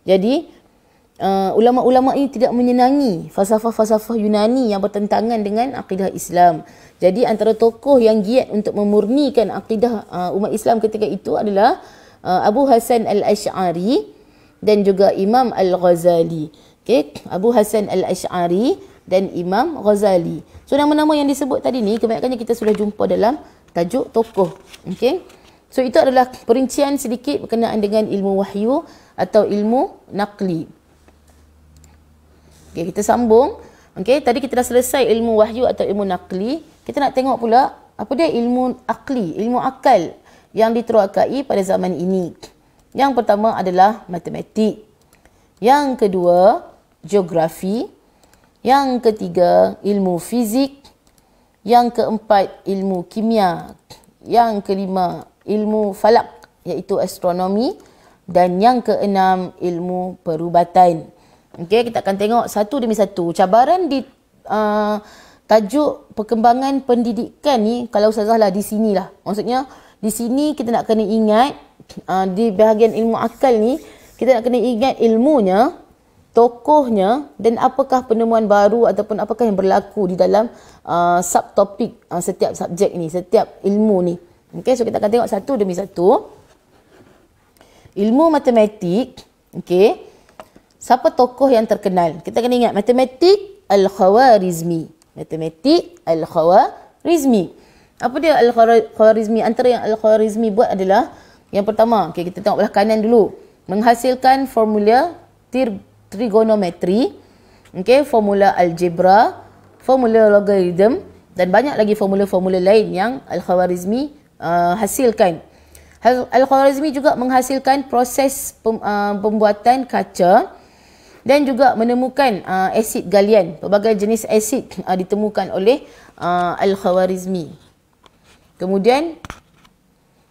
Jadi ulama-ulama ini tidak menyenangi falsafah-falsafah Yunani yang bertentangan dengan akidah Islam. Jadi antara tokoh yang giat untuk memurnikan akidah umat Islam ketika itu adalah Abu Hasan Al-Ash'ari dan juga Imam Al-Ghazali. Okay. Abu Hasan Al-Ash'ari dan Imam Ghazali. So nama-nama yang disebut tadi ni kebanyakannya kita sudah jumpa dalam tajuk tokoh. Okay. So itu adalah perincian sedikit berkenaan dengan ilmu wahyu atau ilmu naqli. Okay, kita sambung. Okay, tadi kita dah selesai ilmu wahyu atau ilmu naqli. Kita nak tengok pula apa dia ilmu akli, ilmu akal yang diterokai pada zaman ini. Yang pertama adalah matematik. Yang kedua, geografi. Yang ketiga, ilmu fizik. Yang keempat, ilmu kimia. Yang kelima, ilmu falak, iaitu astronomi. Dan yang keenam, ilmu perubatan. Okey, kita akan tengok satu demi satu. Cabaran di tajuk perkembangan pendidikan ni, kalau Ustazah lah di sinilah. Maksudnya, di sini kita nak kena ingat, di bahagian ilmu akal ni, kita nak kena ingat ilmunya, tokohnya, dan apakah penemuan baru ataupun apakah yang berlaku di dalam subtopik setiap subjek ni, setiap ilmu ni. Okey, so kita akan tengok satu demi satu. Ilmu matematik, okey. Siapa tokoh yang terkenal? Kita kena ingat matematik Al-Khawarizmi. Matematik Al-Khawarizmi. Apa dia Al-Khawarizmi? Antara yang Al-Khawarizmi buat adalah yang pertama, okey, kita tengok belah kanan dulu. Menghasilkan formula trigonometri, okey, formula algebra, formula logarithm dan banyak lagi formula-formula lain yang Al-Khawarizmi hasilkan. Al-Khawarizmi juga menghasilkan proses pembuatan kaca dan juga menemukan asid galian. Pelbagai jenis asid ditemukan oleh Al-Khawarizmi. Kemudian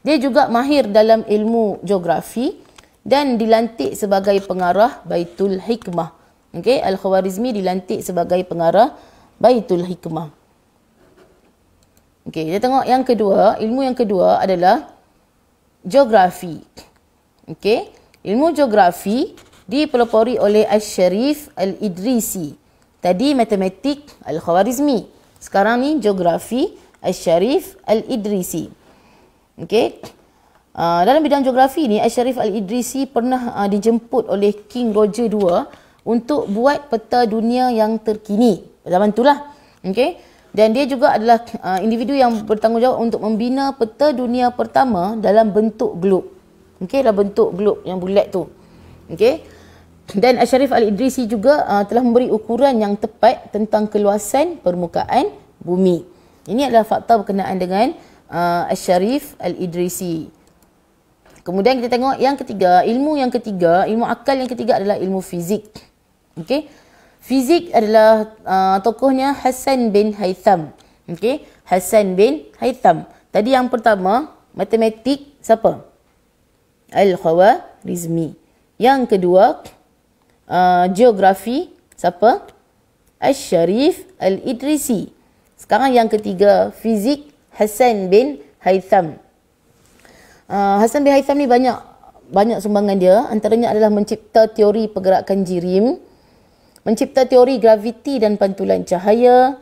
dia juga mahir dalam ilmu geografi dan dilantik sebagai pengarah Baitul Hikmah. Okey, Al-Khawarizmi dilantik sebagai pengarah Baitul Hikmah. Okey, kita tengok yang kedua, ilmu yang kedua adalah geografi. Okey, ilmu geografi dipelopori oleh Asy-Syarif Al-Idrisi. Tadi matematik Al-Khawarizmi. Sekarang ni geografi Asy-Syarif Al-Idrisi. Okey. Dalam bidang geografi ni Asy-Syarif Al-Idrisi pernah dijemput oleh King Roger II untuk buat peta dunia yang terkini. Zaman itulah. Okey. Dan dia juga adalah individu yang bertanggungjawab untuk membina peta dunia pertama dalam bentuk glob. Okey, dalam bentuk glob yang bulat tu. Okey. Dan Asy-Syarif Al-Idrisi juga telah memberi ukuran yang tepat tentang keluasan permukaan bumi. Ini adalah fakta berkenaan dengan Asy-Syarif Al-Idrisi. Kemudian kita tengok yang ketiga, ilmu akal yang ketiga adalah ilmu fizik. Okey. Fizik adalah tokohnya Hasan bin Haytham. Okey, Hasan bin Haytham. Tadi yang pertama, matematik siapa? Al-Khawarizmi. Yang kedua, geografi siapa? Asy-Syarif Al-Idrisi. Sekarang yang ketiga, fizik Hasan bin Haytham. Hasan bin Haytham ni banyak sumbangan dia. Antaranya adalah mencipta teori pergerakan jirim, mencipta teori graviti dan pantulan cahaya,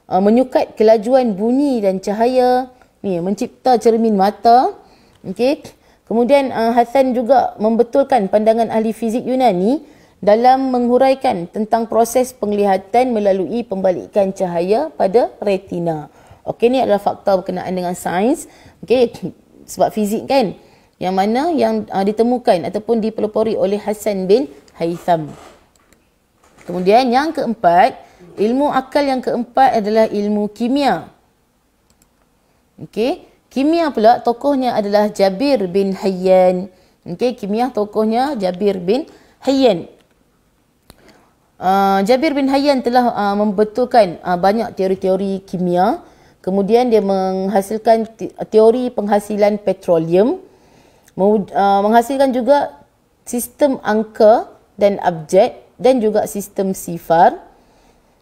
menyukat kelajuan bunyi dan cahaya, mencipta cermin mata. Okey. Kemudian Hasan juga membetulkan pandangan ahli fizik Yunani dalam menghuraikan tentang proses penglihatan melalui pembalikan cahaya pada retina. Okey, ni adalah fakta berkenaan dengan sains. Okey, sebab fizik kan, yang mana yang ditemukan ataupun dipelopori oleh Hasan bin Haytham. Kemudian yang keempat, ilmu akal yang keempat adalah ilmu kimia. Okey, kimia pula tokohnya adalah Jabir bin Hayyan. Okey, kimia tokohnya Jabir bin Hayyan. Jabir bin Hayyan telah membetulkan banyak teori-teori kimia. Kemudian dia menghasilkan teori penghasilan petroleum, menghasilkan juga sistem angka dan abjad dan juga sistem sifar.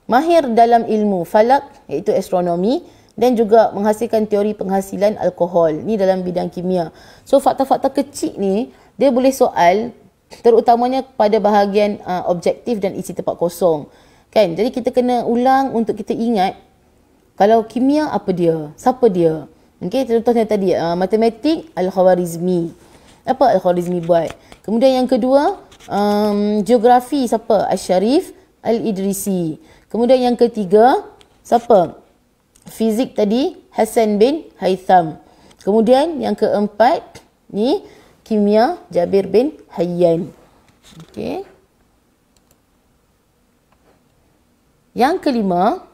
Mahir dalam ilmu falak iaitu astronomi dan juga menghasilkan teori penghasilan alkohol. Ni dalam bidang kimia. So fakta-fakta kecil ni dia boleh soal terutamanya pada bahagian objektif dan isi tempat kosong. Kan? Jadi kita kena ulang untuk kita ingat kalau kimia apa dia? Siapa dia? Okey, contohnya tadi matematik Al-Khawarizmi. Apa Al-Khawarizmi buat? Kemudian yang kedua, geografi siapa? Asy-Syarif Al-Idrisi. Kemudian yang ketiga, siapa? Fizik tadi Hasan bin Haytham. Kemudian yang keempat ni kimia Jabir bin Hayyan. Okey. Yang kelima,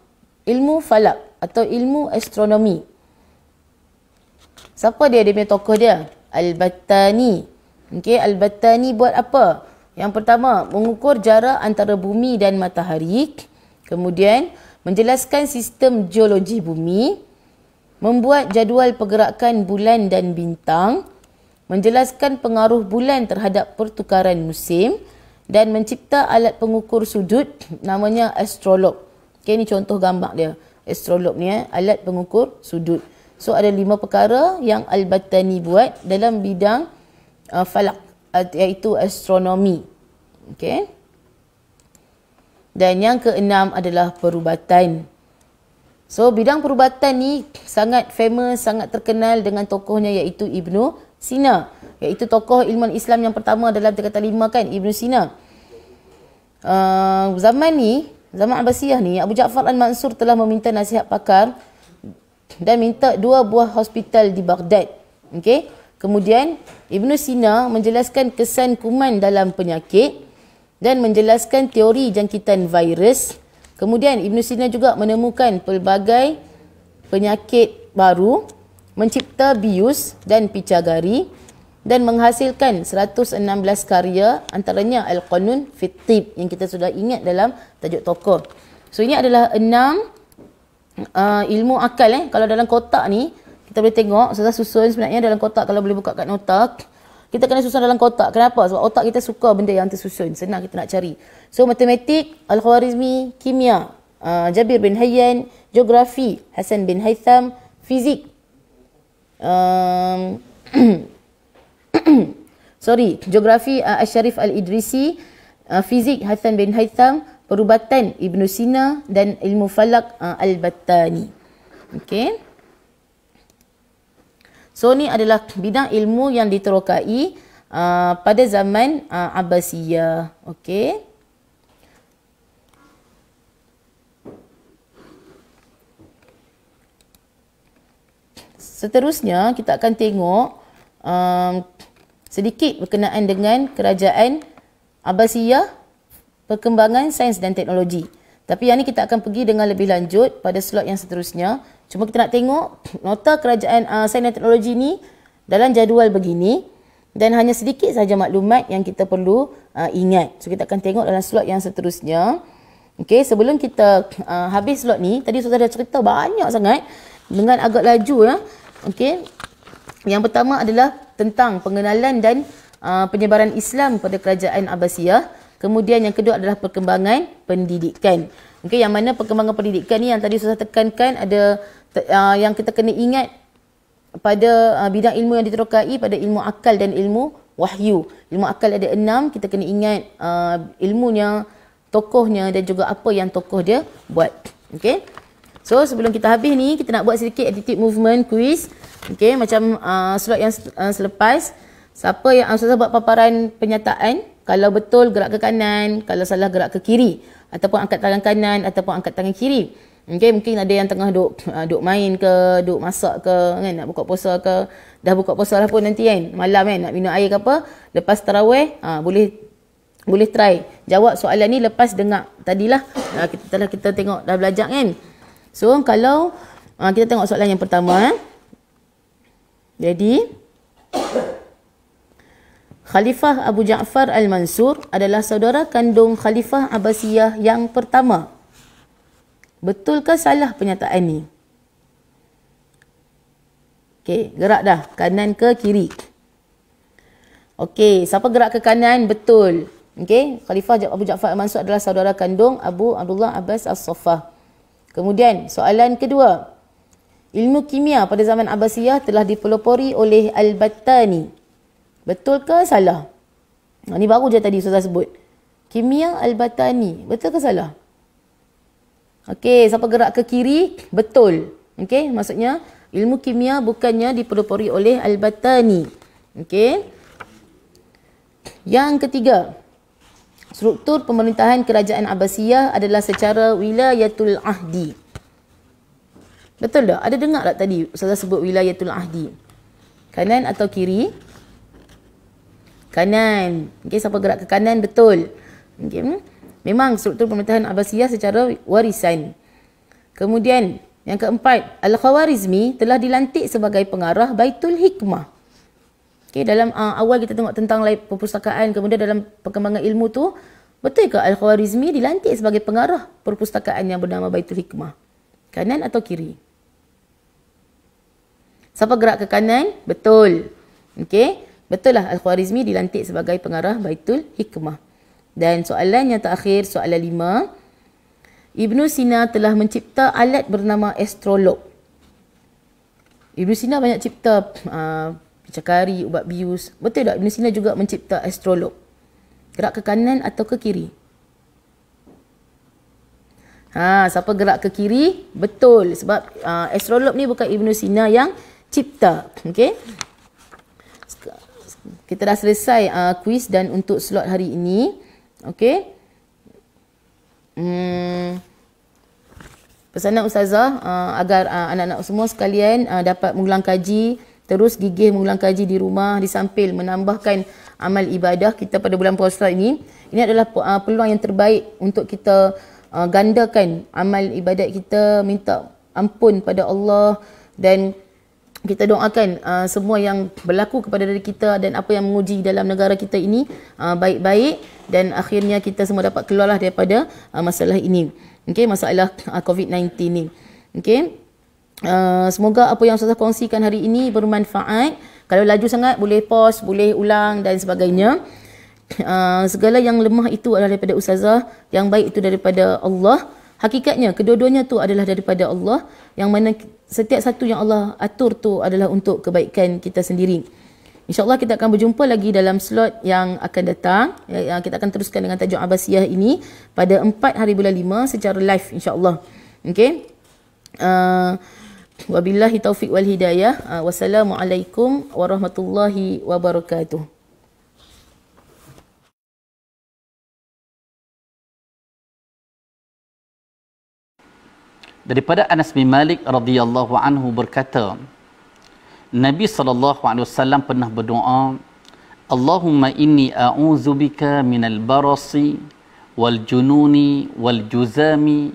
ilmu falak atau ilmu astronomi. Siapa dia? Dia punya tokoh dia Al-Battani. Okey, Al-Battani buat apa? Yang pertama, mengukur jarak antara bumi dan matahari. Kemudian, menjelaskan sistem geologi bumi, membuat jadual pergerakan bulan dan bintang, menjelaskan pengaruh bulan terhadap pertukaran musim dan mencipta alat pengukur sudut namanya astrolog. Okay, ni contoh gambar dia. Astrolog ni alat pengukur sudut. So ada 5 perkara yang Al-Battani buat dalam bidang falak iaitu astronomi. Okay. Dan yang keenam adalah perubatan. So bidang perubatan ni sangat famous, sangat terkenal dengan tokohnya iaitu Ibnu Sina, iaitu tokoh ilmuwan Islam yang pertama dalam tingkatan 5 kan, Ibnu Sina. Zaman Abbasiyah ni, Abu Ja'far Al-Mansur telah meminta nasihat pakar dan minta 2 buah hospital di Baghdad. Okey. Kemudian Ibnu Sina menjelaskan kesan kuman dalam penyakit dan menjelaskan teori jangkitan virus. Kemudian Ibnu Sina juga menemukan pelbagai penyakit baru, mencipta bius dan picagari dan menghasilkan 116 karya, antaranya Al-Qanun fit Tib yang kita sudah ingat dalam tajuk tokoh. So ini adalah 6 ilmu akal. Kalau dalam kotak ni kita boleh tengok, saya susun sebenarnya dalam kotak. Kalau boleh buka kat nota, kita kena susun dalam kotak. Kenapa? Sebab otak kita suka benda yang tersusun, senang kita nak cari. So matematik Al-Khawarizmi, kimia Jabir bin Hayyan, geografi Hasan bin Haytham, fizik geografi Asy-Syarif Al-Idrisi, fizik Hasan bin Haytham, perubatan Ibnu Sina dan ilmu falak Al-Battani. Okey. So ni adalah bidang ilmu yang diterokai pada zaman Abbasiyah. Okey. Seterusnya kita akan tengok sedikit berkenaan dengan kerajaan Abbasiyah, perkembangan sains dan teknologi. Tapi yang ni kita akan pergi dengan lebih lanjut pada slot yang seterusnya. Cuma kita nak tengok nota kerajaan sains dan teknologi ni dalam jadual begini dan hanya sedikit saja maklumat yang kita perlu ingat. So kita akan tengok dalam slot yang seterusnya. Okey, sebelum kita habis slot ni, tadi Ustazah dah cerita banyak sangat dengan agak laju ya. Okey. Yang pertama adalah tentang pengenalan dan penyebaran Islam pada kerajaan Abbasiyah. Kemudian yang kedua adalah perkembangan pendidikan. Okey, yang mana perkembangan pendidikan ni yang tadi Ustazah tekankan ada yang kita kena ingat pada bidang ilmu yang diterokai pada ilmu akal dan ilmu wahyu. Ilmu akal ada 6, kita kena ingat ilmunya, tokohnya dan juga apa yang tokoh dia buat. Okey. So sebelum kita habis ni, kita nak buat sedikit attitude movement quiz. Okey, macam slot yang selepas. Siapa yang Ustazah buat paparan penyataan, kalau betul gerak ke kanan, kalau salah gerak ke kiri, ataupun angkat tangan kanan ataupun angkat tangan kiri. Okey, mungkin ada yang tengah duk main ke, duk masak ke, kan, nak buka puasa ke, dah buka puasa lah pun nanti kan, malam kan, nak minum air ke apa, lepas tarawih, boleh try jawab soalan ni lepas dengar tadilah kita tengok dah belajar kan. So kalau kita tengok soalan yang pertama. Jadi Khalifah Abu Ja'far Al-Mansur adalah saudara kandung Khalifah Abbasiyah yang pertama. Betulkah salah pernyataan ni? Okey, gerak dah. Kanan ke kiri? Okey, siapa gerak ke kanan? Betul. Okey, Khalifah Abu Ja'far Al-Mansur adalah saudara kandung Abu Abdullah Abbas As-Saffah. Kemudian, soalan kedua. Ilmu kimia pada zaman Abbasiyah telah dipelopori oleh Al-Battani. Betul ke salah? Ni baru je tadi Ustazah sebut. Kimia Al-Battani. Betul ke salah? Okey, siapa gerak ke kiri? Betul. Okey, maksudnya ilmu kimia bukannya dipelopori oleh Al-Battani. Okey. Yang ketiga, struktur pemerintahan kerajaan Abbasiyah adalah secara wilayatul ahdi. Betul tak? Ada dengar tak tadi Ustazah sebut wilayatul ahdi? Kanan atau kiri? Kanan. Okey, siapa gerak ke kanan? Betul. Okey. Memang struktur pemerintahan Abbasiyah secara warisan. Kemudian, yang keempat, Al-Khawarizmi telah dilantik sebagai pengarah Baitul Hikmah. Okey, dalam awal kita tengok tentang perpustakaan, kemudian dalam perkembangan ilmu tu, betul ke Al-Khawarizmi dilantik sebagai pengarah perpustakaan yang bernama Baitul Hikmah? Kanan atau kiri? Siapa gerak ke kanan? Betul. Okey. Betul lah Al-Khwarizmi dilantik sebagai pengarah Baitul Hikmah. Dan soalan yang terakhir, soalan 5. Ibnu Sina telah mencipta alat bernama astrolog. Ibnu Sina banyak cipta picakari, ubat bius. Betul tak Ibnu Sina juga mencipta astrolog? Gerak ke kanan atau ke kiri? Siapa gerak ke kiri? Betul. Sebab astrolog ni bukan Ibnu Sina yang cipta. Okey. Kita dah selesai kuis dan untuk slot hari ini. Okey. Pesanan Ustazah agar anak-anak semua sekalian dapat mengulang kaji, terus gigih mengulang kaji di rumah, disampil menambahkan amal ibadah kita pada bulan puasa ini. Ini adalah peluang yang terbaik untuk kita gandakan amal ibadat kita, minta ampun pada Allah dan kita doakan semua yang berlaku kepada diri kita dan apa yang menguji dalam negara kita ini baik-baik dan akhirnya kita semua dapat keluarlah daripada masalah ini. Okey, masalah COVID-19 ni. Okey. Semoga apa yang Ustazah kongsikan hari ini bermanfaat. Kalau laju sangat boleh pause, boleh ulang dan sebagainya. Segala yang lemah itu adalah daripada Ustazah, yang baik itu daripada Allah. Hakikatnya kedua-duanya tu adalah daripada Allah, yang mana setiap satu yang Allah atur tu adalah untuk kebaikan kita sendiri. InsyaAllah kita akan berjumpa lagi dalam slot yang akan datang. Kita akan teruskan dengan tajuk Abbasiyah ini pada 4 hari bulan 5 secara live insyaAllah. Okey. Wabillahi taufiq wal hidayah. Wassalamualaikum warahmatullahi wabarakatuh. Daripada Anas bin Malik radhiyallahu anhu berkata, Nabi SAW pernah berdoa, Allahumma inni a'udzubika minal barasi wal jununi wal juzami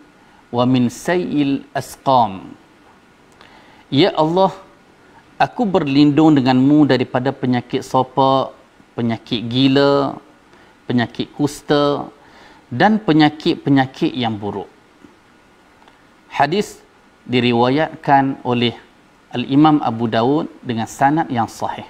wa min sayil asqam. Ya Allah, aku berlindung denganmu daripada penyakit sopak, penyakit gila, penyakit kusta dan penyakit-penyakit yang buruk. Hadis diriwayatkan oleh Al-Imam Abu Dawud dengan sanad yang sahih.